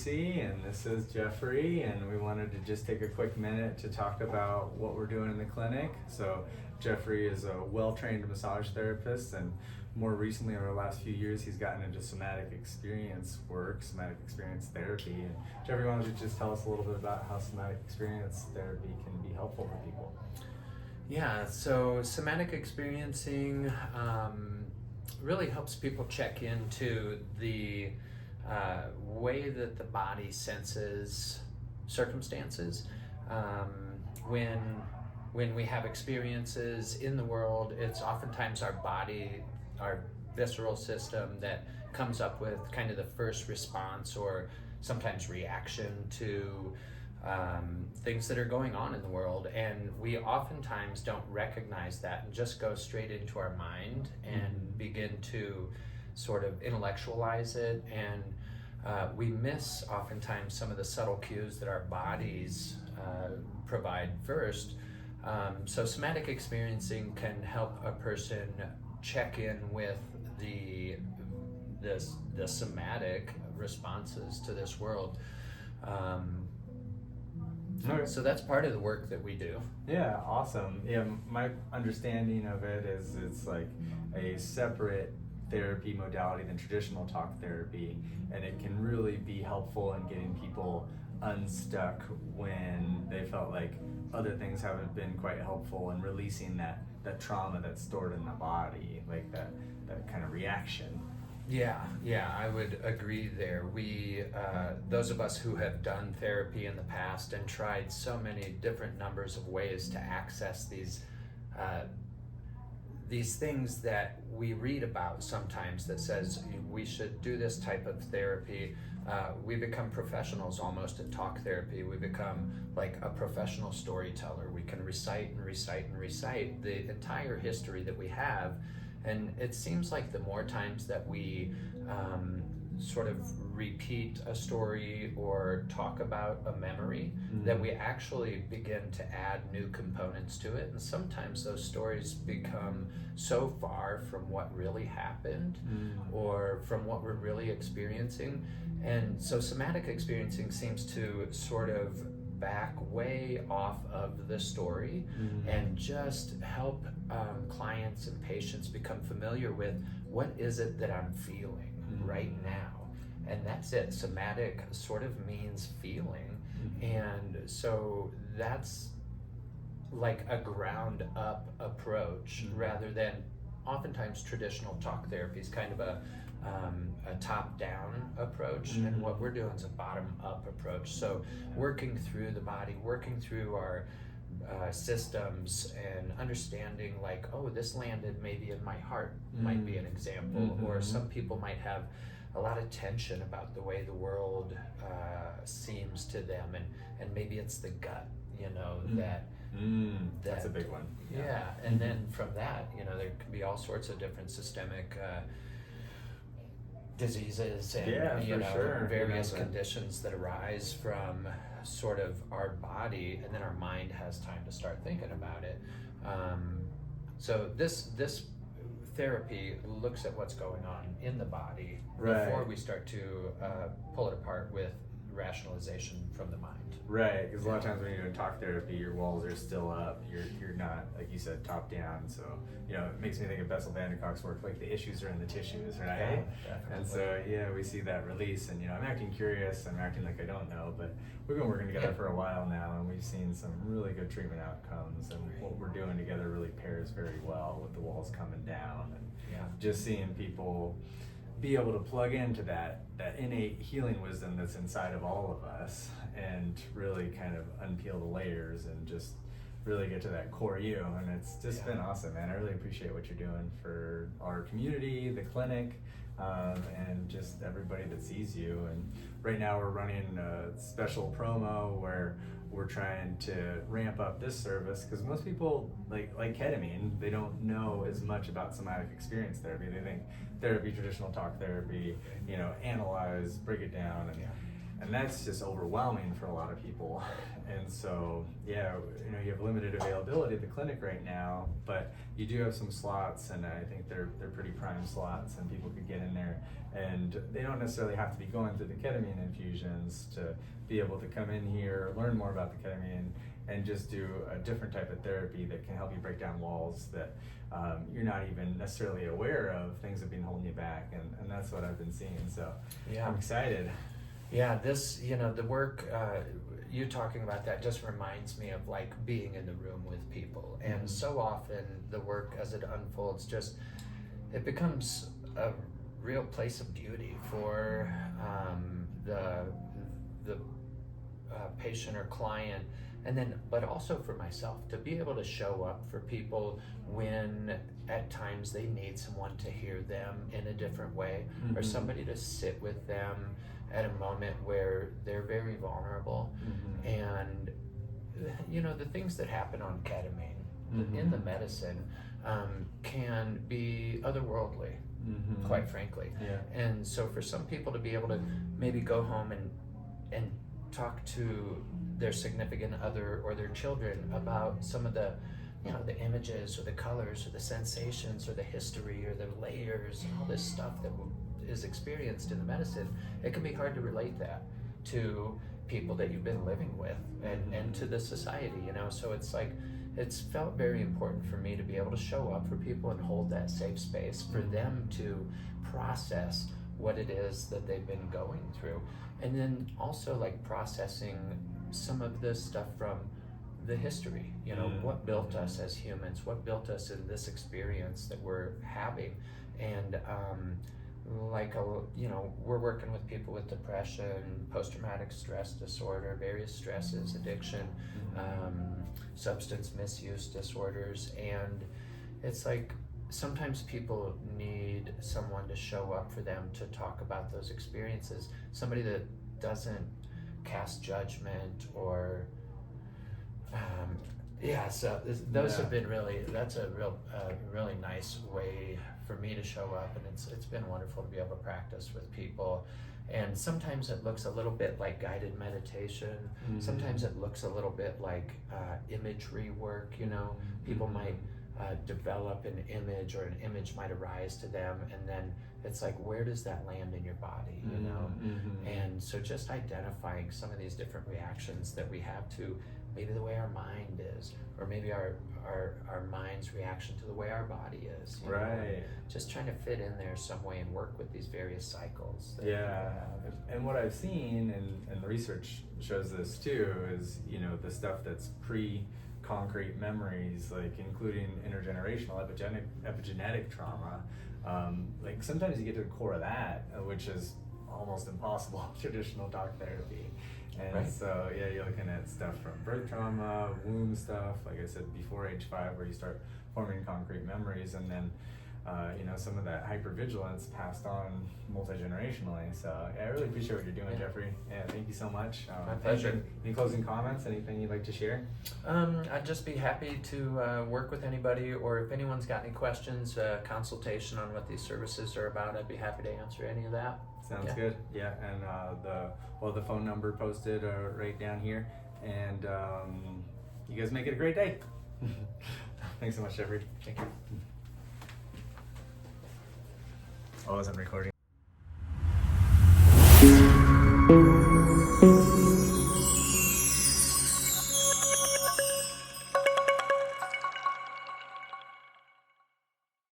Casey, and this is Geoffrey, and we wanted to just take a quick minute to talk about what we're doing in the clinic. So Geoffrey is a well-trained massage therapist, and more recently, over the last few years, he's gotten into somatic experience work, somatic experience therapy. And Geoffrey, why don't you just tell us a little bit about how somatic experience therapy can be helpful for people? Yeah, so somatic experiencing really helps people check into the way that the body senses circumstances. When we have experiences in the world, it's oftentimes our body, our visceral system that comes up with kind of the first response or sometimes reaction to things that are going on in the world, and we oftentimes don't recognize that and just go straight into our mind and begin to sort of intellectualize it, and we miss oftentimes some of the subtle cues that our bodies provide first. So somatic experiencing can help a person check in with the somatic responses to this world. Okay. So that's part of the work that we do. Yeah, awesome. Yeah, my understanding of it is it's like a separate therapy modality than traditional talk therapy, and it can really be helpful in getting people unstuck when they felt like other things haven't been quite helpful, and releasing that trauma that's stored in the body, like that kind of reaction. Yeah, I would agree there. We, those of us who have done therapy in the past and tried so many different numbers of ways to access these things that we read about sometimes that says we should do this type of therapy. We become professionals almost at talk therapy. We become like a professional storyteller. We can recite and recite and recite the entire history that we have. And it seems like the more times that we sort of repeat a story or talk about a memory, that we actually begin to add new components to it. And sometimes those stories become so far from what really happened or from what we're really experiencing. And so somatic experiencing seems to sort of back way off of the story and just help clients and patients become familiar with what is it that I'm feeling right now. And that's it. Somatic sort of means feeling. And so that's like a ground up approach rather than oftentimes traditional talk therapy is kind of a top-down approach, and what we're doing is a bottom-up approach. So working through the body, working through our systems, and understanding like, oh, this landed maybe in my heart might be an example, or some people might have a lot of tension about the way the world seems to them, and maybe it's the gut, that's a big one. Yeah, and then from that, there can be all sorts of different systemic diseases and various conditions that arise from sort of our body, and then our mind has time to start thinking about it. So this therapy looks at what's going on in the body before we start to pull it apart with rationalization from the mind. Right, because a lot of times when you're doing talk therapy, your walls are still up. You're not, like you said, top down. So it makes me think of Bessel van der Kolk's work. Like the issues are in the tissues, right? Yeah, and so we see that release. And I'm acting curious. I'm acting like I don't know. But we've been working together for a while now, and we've seen some really good treatment outcomes. And what we're doing together really pairs very well with the walls coming down, and just seeing people be able to plug into that innate healing wisdom that's inside of all of us, and really kind of unpeel the layers and just really get to that core you. And it's just been awesome, man. I really appreciate what you're doing for our community, the clinic, and just everybody that sees you. And right now we're running a special promo where we're trying to ramp up this service, because most people like ketamine, they don't know as much about somatic experience therapy. They think therapy, traditional talk therapy, analyze, break it down, and and that's just overwhelming for a lot of people. And so, yeah, you know, you have limited availability at the clinic right now, but you do have some slots, and I think they're pretty prime slots, and people could get in there, and they don't necessarily have to be going through the ketamine infusions to be able to come in here, learn more about the ketamine, and just do a different type of therapy that can help you break down walls that you're not even necessarily aware of, things have been holding you back, and that's what I've been seeing. So Yeah. I'm excited. Yeah, this, you know, the work, you talking about that just reminds me of like being in the room with people. And so often the work as it unfolds, just, it becomes a real place of beauty for the patient or client. And then, but also for myself, to be able to show up for people when at times they need someone to hear them in a different way, or somebody to sit with them at a moment where they're very vulnerable. And, you know, the things that happen on ketamine in the medicine can be otherworldly, quite frankly. Yeah. And so for some people to be able to maybe go home and talk to their significant other or their children about some of the, you know, the images or the colors or the sensations or the history or the layers and all this stuff that is experienced in the medicine, it can be hard to relate that to people that you've been living with and to the society, you know. So it's like, it's felt very important for me to be able to show up for people and hold that safe space for them to process what it is that they've been going through. And then also like processing some of this stuff from the history, you know, what built us as humans, what built us in this experience that we're having. And like, you know, we're working with people with depression, post-traumatic stress disorder, various stresses, addiction, substance misuse disorders. And it's like, sometimes people need someone to show up for them to talk about those experiences, somebody that doesn't cast judgment or so those have been really, that's a really nice way for me to show up, and it's been wonderful to be able to practice with people. And sometimes it looks a little bit like guided meditation, sometimes it looks a little bit like imagery work, you know. People might develop an image, or an image might arise to them, and then it's like, where does that land in your body, you know? And so just identifying some of these different reactions that we have to maybe the way our mind is, or maybe our mind's reaction to the way our body is, you know? Just trying to fit in there some way and work with these various cycles that we have. And what I've seen, and the research shows this too, is, you know, the stuff that's concrete memories, like including intergenerational epigenetic trauma, like sometimes you get to the core of that, which is almost impossible with traditional talk therapy. And so yeah, you're looking at stuff from birth trauma, womb stuff, like I said, before age 5, where you start forming concrete memories, and then you know, some of that hypervigilance passed on multi-generationally. So yeah, I really appreciate what you're doing, Geoffrey. Yeah, thank you so much. My pleasure. Any closing comments? Anything you'd like to share? I'd just be happy to work with anybody, or if anyone's got any questions, consultation on what these services are about, I'd be happy to answer any of that. Sounds good. Yeah, and the phone number posted right down here, and you guys make it a great day. Thanks so much, Geoffrey. Thank you. Oh, I wasn't recording.